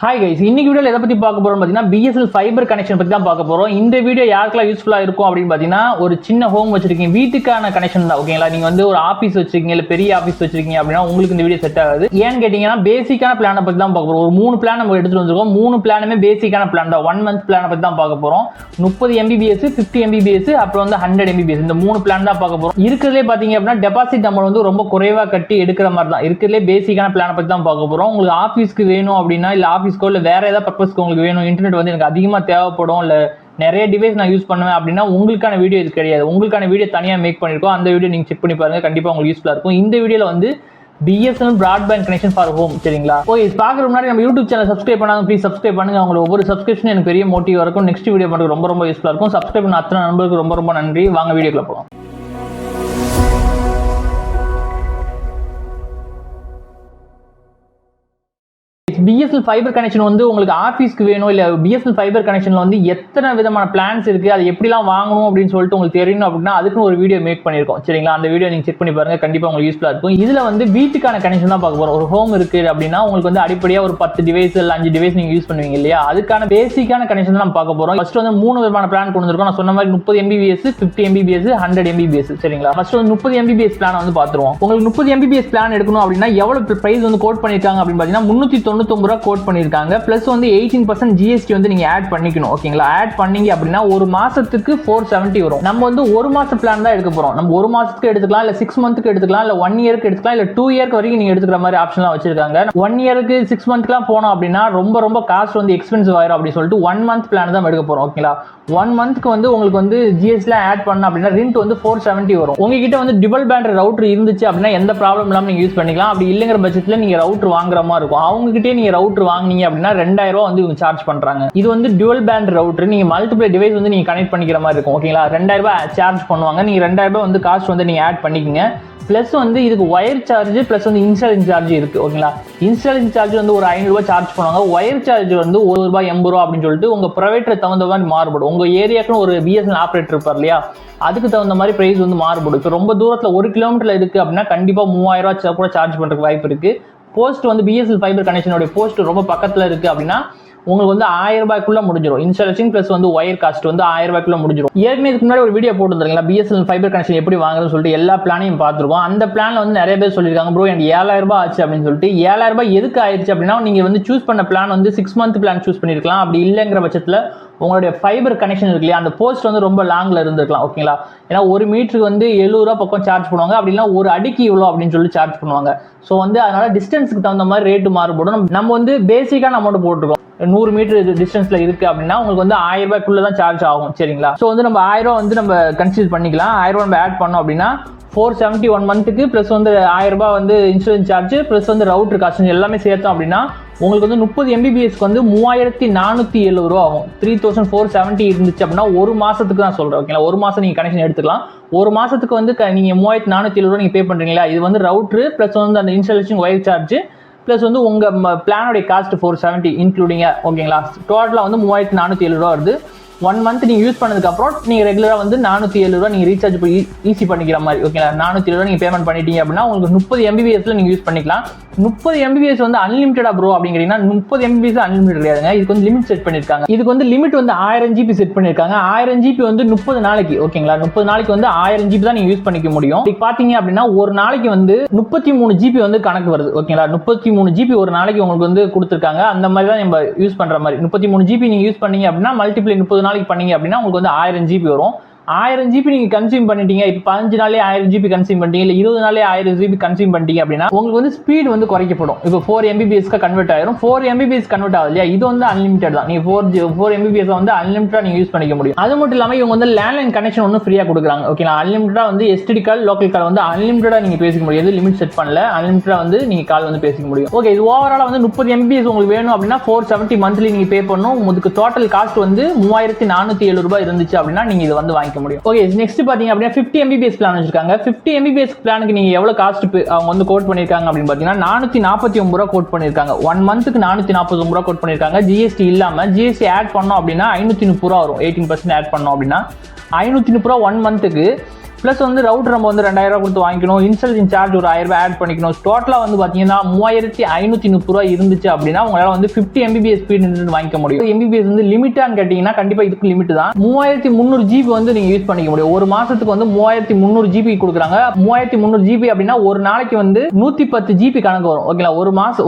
Hi guys, இன்னைக்கு வீடியோவில் எதை பற்றி பார்க்க போகிறோம் பார்த்தீங்கன்னா பிஎஸ்எல் ஃபைபர் கனெக்ஷன் பற்றி தான் பார்க்க போகிறோம். இந்த வீடியோ யாருக்கெல்லாம் யூஸ்ஃபுல்லாக இருக்கும் அப்படின்னு பார்த்தீங்கன்னா, ஒரு சின்ன ஹோம் வச்சிருக்கீங்க, வீட்டுக்கான கனெக்ஷன் தான் ஓகேங்களா. நீங்கள் வந்து ஒரு ஆஃபீஸ் வச்சிருக்கீங்க, இல்லை பெரிய ஆஃபீஸ் வச்சிருக்கீங்க அப்படின்னா உங்களுக்கு இந்த வீடியோ செட் ஆகாது. ஏன்னு கேட்டிங்கன்னா, பேசிக்கான பிளானை பற்றி தான் பார்க்க போகிறோம். ஒரு 3 பிளான் நம்ம எடுத்துகிட்டு வந்திருக்கோம். 3 பிளானுமே பேசிக்கான பிளான் தான். 1 மந்த் பிளானை பற்றி தான் பார்க்க போகிறோம். 30 MBPS, 50 MBPS, அப்புறம் வந்து 100 MBPS, இந்த 3 பிளான் தான் பார்க்க போகிறோம். இருக்கிறதுலே பார்த்தீங்க அப்படின்னா டெபாசிட் அமௌண்ட் வந்து ரொம்ப குறைவாக கட்டி எடுக்கிற மாதிரி தான். இருக்கிறதுலே பேசிக்கான பிளானை பற்றி தான் பார்க்க போகிறோம். உங்களுக்கு ஆஃபீஸ்க்கு வேணும் அப்படின்னா, இல்லை ஆஃபீஸ்க்கோ இல்லை வேற ஏதாவது பர்பஸ்க்கு உங்களுக்கு வேணும், இன்டர்நெட் வந்து எனக்கு அதிகமாக தேவைப்படும், இல்லை நிறைய டிவைஸ் நான் யூஸ் பண்ணுவேன் அப்படின்னா உங்களுக்கான வீடியோ இது கிடையாது. உங்களுக்கான வீடியோ தனியாக மேக் பண்ணியிருக்கோம். அந்த வீடியோ நீங்கள் செக் பண்ணி பாருங்கள், கண்டிப்பாக உங்களுக்கு யூஸ்ஃபுல்லாக இருக்கும். இந்த வீடியோவில் வந்து BSNL broadband connection for home, சரிங்களா? ஓகே, பார்க்குற முன்னாடி நம்ம யூடியூப் சேனல் சப்ஸ்கிரைப் பண்ணாங்க, ப்ளீஸ் சப்ஸ்கிரைப் பண்ணுங்க. உங்களோட ஒவ்வொரு சப்ஸ்கிரிப்ஷன் எனக்கு பெரிய மோட்டிவாக இருக்கும். நெக்ஸ்ட் வீடியோ பண்ணுறது ரொம்ப ரொம்ப யூஸ்ஃபுல்லாக இருக்கும். சப்ஸ்கிரைப் பண்ண அத்தனை நண்பர்களுக்கு ரொம்ப ரொம்ப நன்றி. வாங்க வீடியோக்குள்ள போகலாம். BSNL ஃபைபர் கனெக்ஷன் வந்து உங்களுக்கு ஆஃபீஸ்க்கு வேணும், இல்லை BSNL ஃபைபர் கனெக்ஷனில் வந்து எத்தனை விதமான பிளான்ஸ் இருக்குது, அது எப்படிலாம் வாங்கணும் அப்படின்னு சொல்லிட்டு உங்களுக்கு தெரியணும் அப்படின்னா அதுக்குன்னு ஒரு வீடியோ மேக் பண்ணியிருக்கோம், சரிங்களா? அந்த வீடியோ நீங்கள் செக் பண்ணி பாருங்கள், கண்டிப்பாக உங்களுக்கு யூஸ்ஃபுல்லாக இருக்கும். இதில் வந்து வீட்டுக்கான கனெக்ஷன் தான் பார்க்க போகிறோம். ஒரு ஹோம் இருக்குது அப்படின்னா உங்களுக்கு வந்து அடிப்படையாக ஒரு 10 டிவைஸ் இல்லை 5 டிவைஸ் நீங்கள் யூஸ் பண்ணுவீங்க இல்லையா? அதுக்கான பேசிக்கான கனெக்ஷன் தான் நம்ம பார்க்க போகிறோம். ஃபர்ஸ்ட் வந்து 3 விதமான பிளான் கொண்டு வந்திருக்கோம். நான் சொன்ன மாதிரி 30 MBPS, 50 MBPS, 100 MBPS, சரிங்களா? ஃபர்ஸ்ட் வந்து 30 MBPS பிளான் வந்து பார்த்துருவோம். உங்களுக்கு 30 MBPS பிளான் எடுக்கணும் அப்படின்னா எவ்வளோ ப்ரைஸ் வந்து கோட் பண்ணியிருக்காங்க அப்படின்னு பார்த்தீங்கன்னா 399 ரூபா கோட் பண்ணியிருக்காங்க. பிளஸ் வந்து 18% GST வந்து நீங்க ஆட் பண்ணிக்கணும், ஓகேங்களா? ஆட் பண்ணீங்க அப்படின்னா ஒரு மாசத்துக்கு 470 வரும். நம்ம வந்து ஒரு மாச பிளான் தான் எடுக்க போறோம். நம்ம ஒரு மாசத்துக்கு எடுத்துக்கலாம், இல்ல 6 மந்த்க்கு எடுத்துக்கலாம், இல்ல 1 இயருக்கு எடுத்துக்கலாம், இல்ல 2 இயருக்கு வரைக்கும் நீங்க எடுத்துக்கிற மாதிரி ஆப்ஷன்லாம் வச்சிருக்காங்க. 1 இயருக்கு 6 மந்த்க்குலாம் போனோம் அப்படின்னா ரொம்ப காஸ்ட் வந்து எக்ஸ்பென்சிவ் ஆயிரும் அப்படின்னு சொல்லிட்டு 1 மந்த் பிளான் தான் எடுக்க போறோம், ஓகேங்களா? 1 மந்த்க்கு வந்து உங்களுக்கு வந்து GST ஆட் பண்ண அப்படின்னா ரெண்ட் வந்து 470 வரும். உங்ககிட்ட வந்து டியூவல் பேண்ட் ரவுட்டர் இருந்துச்சு அப்படின்னா எந்த ப்ராப்ளம் இல்லாம நீங்க யூஸ் பண்ணிக்கலாம். அப்படி இல்லைங்கிற பட்சத்தில் நீங்க ரவுட்டர் வாங்குற மாதிரி இருக்கும். அவங்க கிட்டே நீங்க ரவுட்டர் வாங்குனீங்க அப்படின்னா 2000 ரூபாய் வந்து இவங்க சார்ஜ் பண்றாங்க. இது வந்து டியூவல் பேண்ட் ரவுட்டர், நீங்க மல்டிபிள் டிவைஸ் வந்து நீங்க கனெக்ட் பண்ணிக்கிற மாதிரி இருக்கும், ஓகேங்களா? 2000 ரூபாய் சார்ஜ் பண்ணுவாங்க. நீங்க 2000 ரூபாய் வந்து காஸ்ட் வந்து நீங்க ஆட் பண்ணிக்கங்க. பிளஸ் வந்து இதுக்கு ஒயர் சார்ஜ் பிளஸ் வந்து இன்ஸ்டாலிங் சார்ஜ் இருக்கு, ஓகேங்களா? இன்ஸ்டாலிங் சார்ஜ் வந்து ஒரு 500 ரூபாய் சார்ஜ் பண்ணுவாங்க. ஒயர் சார்ஜ் வந்து ₹1 80 ரூபா அப்படின்னு சொல்லிட்டு உங்க ப்ரைவேட்டர் தகுந்த மாதிரி மாறுபடும். உங்க ஏரியாக்குன்னு ஒரு BSNL ஆப்ரேட்டர் இருப்பார் இல்லையா, அதுக்கு தகுந்த மாதிரி பிரைஸ் வந்து மாறுபடும். இப்போ ரொம்ப தூரத்தில் 1 கிலோமீட்டர்ல இருக்கு அப்படின்னா கண்டிப்பா 3000 ரூபாய் கூட சார்ஜ் பண்றதுக்கு வாய்ப்பு இருக்கு. போஸ்ட் வந்து BSNL ஃபைபர் கனெக்ஷனோட போஸ்ட் ரொம்ப பக்கத்துல இருக்கு அப்படின்னா உங்களுக்கு வந்து 1000 ரூபாய்க்குள்ள முடிஞ்சிடும். இன்ஸ்டாலேஷன் பிளஸ் வந்து ஒயர் காஸ்ட் வந்து 1000 ரூபாய்க்குள்ள முடிஞ்சிடும். ஏற்கனவே இதுக்கு முன்னாடி ஒரு வீடியோ போட்டுருந்தீங்களா BSNL ஃபைபர் கனெக்ஷன் எப்படி வாங்குறதுன்னு சொல்லிட்டு எல்லா பிளானையும் பார்த்துருக்கோம். அந்த பிளான்ல வந்து நிறைய பேர் சொல்லியிருக்காங்க, ப்ரோ எனக்கு 7000 ரூபாய் ஆச்சு அப்படின்னு சொல்லிட்டு. 7000 ரூபாய் எதுக்கு ஆயிடுச்சு அப்படின்னா நீங்க வந்து சூஸ் பண்ண பிளான் வந்து 6 மந்த் பிளான் சூஸ் பண்ணிருக்கலாம். அப்படி இல்லைங்கிற பட்சத்தில் உங்களுடைய ஃபைபர் கனெக்ஷன் இருக்கு இல்லையா, அந்த போஸ்ட் வந்து ரொம்ப லாங்ல இருந்திருக்கலாம், ஓகேங்களா? ஏன்னா 1 மீட்டருக்கு வந்து 70 ரூபாய் பக்கம் சார்ஜ் பண்ணுவாங்க. அப்படின்னா ஒரு அடிக்கு இவ்வளோ அப்படின்னு சொல்லி சார்ஜ் பண்ணுவாங்க. ஸோ வந்து அதனால டிஸ்டன்ஸுக்கு தகுந்த மாதிரி ரேட்டு மாறுபடும். நம்ம வந்து பேசிக்கான அமௌண்ட் போட்டுருக்கோம். 100 மீட்டர் டிஸ்டன்ஸ்ல இருக்கு அப்படின்னா உங்களுக்கு வந்து 1000 ரூபாய்க்குள்ள தான் சார்ஜ் ஆகும், சரிங்களா? ஸோ வந்து நம்ம 1000 ரூபாய் வந்து நம்ம கன்சிடர் பண்ணிக்கலாம். 1000 ரூபாய் நம்ம ஆட் பண்ணோம் அப்படின்னா 470 1 மந்த்துக்கு பிளஸ் வந்து 1000 ரூபாய் வந்து இன்சூரன்ஸ் சார்ஜ் பிளஸ் வந்து ரவுட்டர் காஸ்ட் எல்லாமே சேர்த்தோம் அப்படின்னா உங்களுக்கு வந்து 30 MBPSக்கு வந்து 3470 ரூபா ஆகும். 3470 இருந்துச்சு அப்படின்னா ஒரு மாசத்துக்கு தான் சொல்றேன், ஓகேங்களா? ஒரு மாசம் நீங்க கனெக்ஷன் எடுத்துக்கலாம். ஒரு மாசத்துக்கு வந்து நீங்க 3470 ரூபா நீங்க பே பண்றீங்களா, இது வந்து ரவுட்டர் பிளஸ் வந்து அந்த இன்ஸ்டாலேஷன் ஒயர் சார்ஜ் பிளஸ் வந்து உங்க பிளானோட காஸ்ட் 470 இன்க்ளூடிங், ஓகேங்களா? டோட்டலா வந்து 3470 ரூபா வருது. 1 மந்த் நீங்க யூஸ் பண்ணதுக்கு அப்புறம் நீங்க ரெகுலரா வந்து 470 ரூபா நீங்க ரீசார்ஜ் ஈஸி பண்ணிக்கிற மாதிரி, ஓகேங்களா? 470 ரூபா நீங்க பேமெண்ட் பண்ணிட்டீங்க அப்படின்னா உங்களுக்கு 30 MBPSல நீங்க யூஸ் பண்ணிக்கலாம். 30 MBPS வந்து அன்லிமிட்டடா ப்ரோ அப்படிங்கிறீங்கன்னா 30 MBPS அன்லிமிட்டட் கிடையாதுங்க. இதுக்கு வந்து லிமிட் செட் பண்ணிருக்காங்க. இதுக்கு வந்து லிமிட் வந்து 1000 GB செட் பண்ணிருக்காங்க. 1000 GB வந்து 30 நாளைக்கு, ஓகேங்களா? 30 நாளைக்கு வந்து 1000 GB தான் நீங்க யூஸ் பண்ணிக்க முடியும். இப்போ பாத்தீங்க அப்படின்னா ஒரு நாளைக்கு வந்து 33 GB வந்து கணக்கு வருது, ஓகேங்களா? 33 GB ஒரு நாளைக்கு உங்களுக்கு வந்து கொடுத்துருக்காங்க. அந்த மாதிரி தான் நம்ம யூஸ் பண்ற மாதிரி 33 GB நீங்க யூஸ் பண்ணீங்க அப்படின்னா மல்டிப்ளை 30 நாளைக்கு பண்ணீங்க அப்படின்னா உங்களுக்கு வந்து 1000 GB வரும். 1000 GB நீங்க கன்சியூம் பண்ணிட்டீங்க, இப்போ 15 நாளே 1000 GB கன்சியூம் பண்ணிட்டீங்க, இல்லை 20 நாளே 1000 GB கன்சியூம் பண்ணிட்டீங்க அப்படின்னா உங்களுக்கு வந்து ஸ்பீட் வந்து குறைக்கப்படும். இப்போ 4 MBPS கன்வெர்ட் ஆயிரும். 4 MBPS கன்வெர்ட் ஆகுது இல்லையா, இது வந்து அன்லிமிட்டட் தான். நீங்க 4 MBPS வந்து அன்லிமிட்டடா நீங்க யூஸ் பண்ணிக்க முடியும். அது மட்டும் இல்லாம இவங்க வந்து லேண்ட்லைன் கனெக்ஷன் ஒன்றும் ஃப்ரீயா கொடுக்குறாங்க, ஓகேங்களா? அன்லிமிட்டடா வந்து STD கால் லோக்கல் கால் வந்து அன்லிமிட்டடா நீங்க பேசிக்க முடியும். எது லிமிட் செட் பண்ணல, அன்லிமிட்டடா வந்து நீங்க கால் வந்து பேசிக்க முடியும். ஓகே, இது ஓவராலா வந்து 30 MBPS உங்களுக்கு வேணும் அப்படின்னா 470 மந்த்லி நீங்க பே பண்ணணும். உங்களுக்கு டோட்டல் காஸ்ட் வந்து 3470 ரூபாய் இருந்துச்சு அப்படின்னா நீங்க இதை வந்து வாங்கிக்க முடியும். ஓகே, நெக்ஸ்ட் பாத்தீங்க அப்படின்னா 50 MBPS பிளான் வச்சிருக்காங்க. 50 MBPS பிளானுக்கு நீங்க எவ்வளவு காஸ்ட் அவங்க வந்து கோட் பண்ணிருக்காங்க அப்படின்னு பாத்தீங்கன்னா 449 ரூபாய் கோட் பண்ணிருக்காங்க. 1 மந்த்துக்கு 449 ரூபாய் கோட் பண்ணிருக்காங்க. GST இல்லாம. GST ஆட் பண்ணோம் அப்படின்னா 530 ரூபாய் வரும். 18% ஆட் பண்ணோம் அப்படின்னா 530 ரூபாய் 1 மந்த்துக்கு. ப்ளஸ் வந்து ரவுட்டர் நம்ம வந்து 2000 ரூபா கொடுத்து வாங்கிக்கணும், இன்ஸ்டாலேஷன் சார்ஜ் ஒரு 1000 ரூபாய் ஆட் பண்ணிக்கணும். டோட்டலாக வந்து பார்த்தீங்கன்னா 3530 ரூபா இருந்துச்சு அப்படின்னா உங்களால் வந்து 50 MBPS ஸ்பீட் வாங்கிக்க முடியும். MBPS வந்து லிமிட்டான்னு கேட்டிங்கன்னா கண்டிப்பாக இதுக்கு லிமிட் தான். 3300 GB வந்து நீங்கள் யூஸ் பண்ணிக்க முடியும். ஒரு மாதத்துக்கு வந்து 3300 GB கொடுக்குறாங்க. 3300 GB அப்படின்னா ஒரு நாளைக்கு வந்து 110 GB கணக்கு வரும். ஓகேங்களா,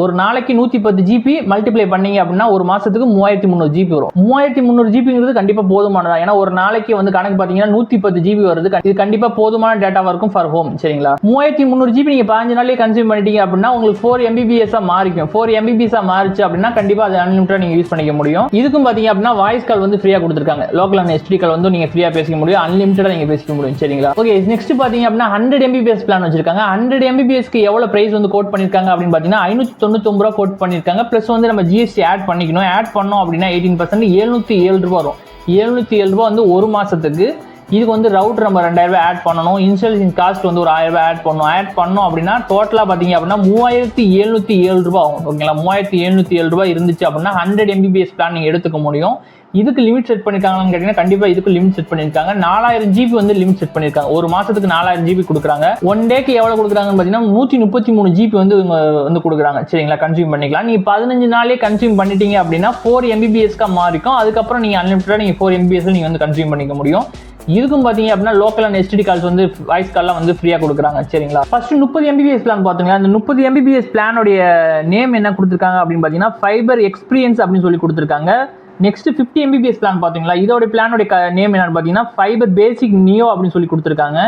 ஒரு நாளைக்கு 110 GB மல்டிப்ளை பண்ணீங்க அப்படின்னா ஒரு மாசத்துக்கு 3300 GB வரும். 3300 GBங்கிறது கண்டிப்பாக போதுமானதா, ஏன்னா ஒரு நாளைக்கு வந்து கணக்கு பார்த்தீங்கன்னா 110 GB வருது. இது கண்டிப்பாக போதுமான டேட்டாவா இருக்கும் ஃபார் ஹோம். சரிங்களா, 3300 GB நீங்க 15 நாள்லயே கன்சியூம் பண்ணிட்டீங்க அப்படின்னா உங்களுக்கு 4 MBPS மாறிக்கும். 4 MBPS மாறிச்சு அப்படின்னா கண்டிப்பா அது அன்லிமிட்டட் நீங்க யூஸ் பண்ணிக்க முடியும். இதுக்கும் பாத்தீங்க அப்படின்னா வாய்ஸ் கால் வந்து ஃப்ரீயா கொடுத்துருக்காங்க. லோக்கல் அண்ட் எஸ்டி கால் வந்து நீங்க ஃப்ரீயா பேசிக்க முடியும், அன்லிமிட்டடா நீங்க பேசிக்க முடியும். சரிங்களா, ஓகே. நெக்ஸ்ட் பாத்தீங்க அப்படின்னா 100 MBPS பிளான் வச்சிருக்காங்க. 100 MBPSக்கு எவ்வளவு பிரைஸ் வந்து கோட் பண்ணிருக்காங்க அப்படின்னு பாத்தீங்கன்னா 599 ரூபாய் கோட் பண்ணிருக்காங்க. பிளஸ் வந்து நம்ம GST ஆட் பண்ணிக்கணும். ஆட் பண்ணோம் அப்படின்னா 18% 707 ரூபாய் வரும். 707 ரூபாய் வந்து ஒரு மாசத்துக்கு. இதுக்கு வந்து ரவுட்டர் நம்ம 2000 ரூபாய் ஆட் பண்ணணும், இன்ஸ்டாலேஷன் காஸ்ட் வந்து ஒரு 1000 ரூபாய் ஆட் பண்ணணும். ஆட் பண்ணோம் அப்படின்னா டோட்டலா பாத்தீங்க அப்படின்னா 3707 ரூபாய் ஆகும். ஓகேங்களா, 3707 ரூபாய் இருந்துச்சு அப்படின்னா 100 MBPS பிளான் நீங்க எடுத்துக்க முடியும். இதுக்கு லிமிட் செட் பண்ணிருக்காங்கன்னு கேட்டீங்கன்னா கண்டிப்பா இதுக்கு லிமிட் செட் பண்ணிருக்காங்க. 4000 GB வந்து லிமிட் செட் பண்ணிருக்காங்க. ஒரு மாசத்துக்கு 4000 GB கொடுக்குறாங்க. ஒன் டேக்கு எவ்வளவு கொடுக்குறாங்கன்னு பாத்தீங்கன்னா 133 GB வந்து கொடுக்குறாங்க. சரிங்களா, கன்சியூம் பண்ணிக்கலாம். நீங்க 15 நாளே கன்சியூம் பண்ணிட்டீங்க அப்படின்னா 4 MBPS மாறிக்கும். அதுக்கப்புறம் நீங்க அன்லிமிட்டடா நீங்க 4 MBPS நீங்க வந்து கன்சியூம் பண்ணிக்க முடியும். இதுக்கும் பாத்தீங்க அப்படின்னா லோக்கல் அண்ட் எஸ்டி கால்ஸ் வந்து வாய்ஸ் கால்லாம் வந்து ஃப்ரீயா கொடுக்குறாங்க. சரிங்களா, ஃபர்ஸ்ட் 30 MBPS பிளான் பாத்தீங்களா, அந்த 30 MBPS பிளானோட நேம் என்ன கொடுத்துருக்காங்க அப்படின்னு பாத்தீங்கன்னா ஃபைபர் எக்ஸ்பீரியன்ஸ் அப்படின்னு சொல்லி கொடுத்துருக்காங்க. நெக்ஸ்ட் 50 MBPS பிளான் பாத்தீங்களா, இதோட பிளானோட நேம் என்னன்னு பாத்தீங்கன்னா ஃபைபர் பேசிக் நியோ அப்படின்னு சொல்லி கொடுத்துருக்காங்க.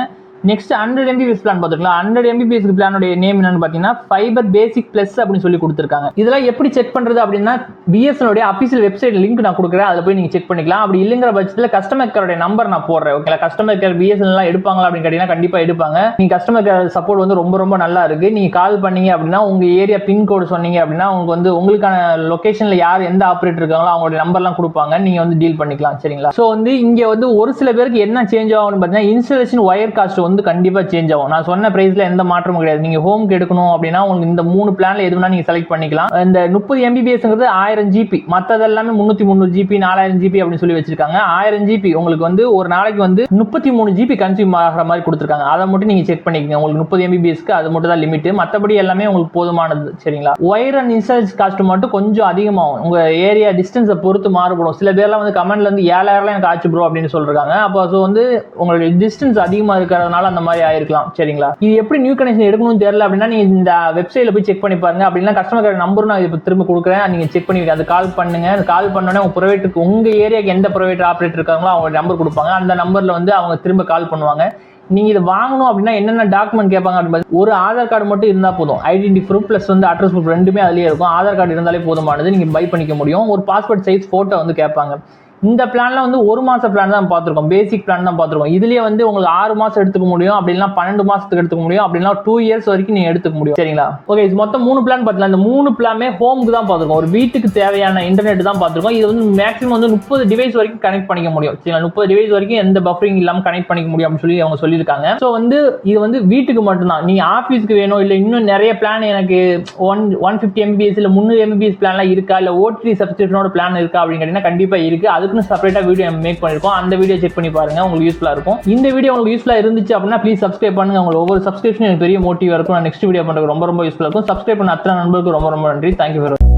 நெக்ஸ்ட் 100 MBPS பிளான் பாத்துக்கலாம். 100 MBPS பிளானோட நேம் என்னன்னு பாத்தீங்கன்னா ஃபைபர் பேசிக் பிளஸ் அப்படின்னு சொல்லி கொடுத்துருக்காங்க. இதெல்லாம் எப்படி செக் பண்றது அப்படின்னா BSNL அபிஷியல் வெப்சைட் லிங்க் நான் கொடுக்குறேன், அதை போய் நீங்க செக் பண்ணிக்கலாம். அப்படி இல்லைங்கிற பட்சத்தில் கஸ்டமர் கேரோட நம்பர் நான் போடுறேன். ஓகே, கஸ்டமர் கேர் BSNL எல்லாம் எடுப்பாங்களா அப்படின்னு கேட்டீங்கன்னா கண்டிப்பா எடுப்பாங்க. நீங்க கஸ்டமர் கேர் சப்போர்ட் வந்து ரொம்ப ரொம்ப நல்லா இருக்கு. நீங்க கால் பண்ணீங்க அப்படின்னா உங்க ஏரியா பின்கோடு சொன்னீங்க அப்படின்னா உங்களுக்கு வந்து உங்களுக்கான லொகேஷன்ல யார் எந்த ஆப்ரேட்டர் இருக்காங்களோ அவங்களோட நம்பர்லாம் கொடுப்பாங்க, நீங்க வந்து டீல் பண்ணிக்கலாம். சரிங்களா, ஸோ வந்து இங்க வந்து ஒரு சில பேருக்கு என்ன சேஞ்ச் ஆகும்னு பார்த்தீங்கன்னா இன்ஸ்டாலேஷன் ஒயர் காஸ்ட் வந்து கண்டிப்பா சேஞ்ச் ஆகும். நான் சொன்ன பிரைஸ்ல எந்த மாற்றமும் கிடையாது. நீங்க ஹோம்க்கு எடுக்கணும் அப்படின்னா உங்களுக்கு இந்த 3 பிளான்ல எதுனா நீங்க செலக்ட் பண்ணிக்கலாம். இந்த 30 MBPSங்கிறது 1000 GB, மற்றது எல்லாமே 300 GB 4000 GB அப்படின்னு சொல்லி வச்சிருக்காங்க. 1000 GB உங்களுக்கு வந்து ஒரு நாளைக்கு வந்து 33 GB கன்சியூம் ஆகிற மாதிரி கொடுத்துருக்காங்க. அதை மட்டும் நீங்க செக் பண்ணிக்கங்க. உங்களுக்கு 30 MBPSக்கு அது மட்டும் தான் லிமிட், மற்றபடி எல்லாமே உங்களுக்கு போதுமானது. சரிங்களா, ஒயர் அண்ட் இன்ஸ்டாலேஷன் காஸ்ட் மட்டும் கொஞ்சம் அதிகமாகும். உங்க ஏரியா டிஸ்டன்ஸை பொறுத்து மாறுபடும். சில பேர்லாம் வந்து கமெண்ட்ல வந்து 7000 எனக்கு ஆச்சு ப்ரோ அப்படின்னு சொல்றாங்க. அப்போ வந்து உங்களுடைய டிஸ்டன்ஸ் அதிகமா இருக்கிறதுனால அந்த மாதிரி ஆயிருக்கலாம். சரிங்களா, இது எப்படி நியூ கனெக்ஷன் எடுக்கணும்னு தெரியல அப்படின்னா நீங்க இந்த வெப்சைட்ல போய் செக் பண்ணி பாருங்க. அப்படின்னா கஸ்டமர் கேர் நம்பர் நான் இப்போ திரும்ப கொடுக்குறேன், நீங்க செக் பண்ணி அது கால் பண்ணுங்க. கால் பண்ணோன்னே உங்க ப்ரைவேட்டுக்கு உங்க ஏரியாக்கு எந்த ப்ரைவேட் ஆப்ரேட்டர் இருக்காங்களோ அவங்க நம்பர் கொடுப்பாங்க. அந்த நம்பர்ல வந்து அவங்க திரும்ப கால் பண்ணுவாங்க. நீங்க இதை வாங்கணும் அப்படின்னா என்னென்ன டாக்குமெண்ட் கேட்பாங்க அப்படின்னு ஒரு ஆதார் கார்டு மட்டும் இருந்தா போதும். ஐடென்டி ப்ரூஃப் பிளஸ் வந்து அட்ரஸ் ப்ரூஃப் ரெண்டுமே அதுலயே இருக்கும். ஆதார் கார்டு இருந்தாலே போதுமானது, நீங்க பை பண்ணிக்க முடியும். ஒரு பாஸ்போர்ட் சைஸ் போட்டோ வந்து கேட்பாங்க. இந்த பிளான்ல வந்து ஒரு மாச பிளான் தான் பார்த்துருக்கோம், பேசிக் பிளான் தான் பார்த்துருக்கோம். இதுலயே வந்து உங்களுக்கு 6 மாசம் எடுத்துக்க முடியும், அப்படின்னா 12 மாசத்துக்கு எடுத்துக்க முடியும், அப்படின்னா 2 இயர்ஸ் வரைக்கும் நீங்க எடுத்துக்க முடியும். சரிங்களா, ஓகே. இது மொத்தம் 3 பிளான் பார்த்துக்கலாம். இந்த 3 பிளானே ஹோமுக்கு தான் பார்த்துருக்கோம், ஒரு வீட்டுக்கு தேவையான இன்டர்நெட் தான் பார்த்துருக்கோம். இது வந்து மேக்ஸிமம் வந்து 30 டிவைஸ் வரைக்கும் கனெக்ட் பண்ணிக்க முடியும். சரிங்களா, 30 டிவைஸ் வரைக்கும் எந்த பஃபரிங் இல்லாம கனெக்ட் பண்ணிக்க முடியும் அப்படின்னு சொல்லி அவங்க சொல்லியிருக்காங்க. ஸோ வந்து இது வந்து வீட்டுக்கு மட்டும்தான். நீங்க ஆஃபீஸ்க்கு வேணும் இல்லை இன்னும் நிறைய பிளான் எனக்கு 150 MBPS இல்லை 300 MBPS பிளான்லாம் இருக்கா, இல்லை OTT சப்ஸ்கிரிப்ஷனோட பிளான் இருக்கா அப்படின்னு கேட்டீங்கன்னா கண்டிப்பா இருக்கு. அதுக்குன்னு செப்பரேட்டா வீடியோ மேக் பண்ணிருக்கோம். அந்த வீடியோ செக் பண்ணி பாருங்க, உங்களுக்கு யூஸ்ஃபுல்லா இருக்கும். இந்த வீடியோ உங்களுக்கு யூஸ்ஃபுல்லா இருந்துச்சு அப்படின்னா ப்ளீஸ் சப்ஸ்கிரைப் பண்ணுங்க. உங்களுக்கு ஒவ்வொரு சப்ஸ்கிரிப்ஷன் எனக்கு பெரிய மோட்டிவா இருக்கும். நான் நெக்ஸ்ட் வீடியோ பண்றது ரொம்ப ரொம்ப யூஸ்ஃபுல்லா இருக்கும். சப்ஸ்கிரைப் பண்ண அத்தனை நண்பர்களுக்கு ரொம்ப ரொம்ப நன்றி. தேங்க்யூ.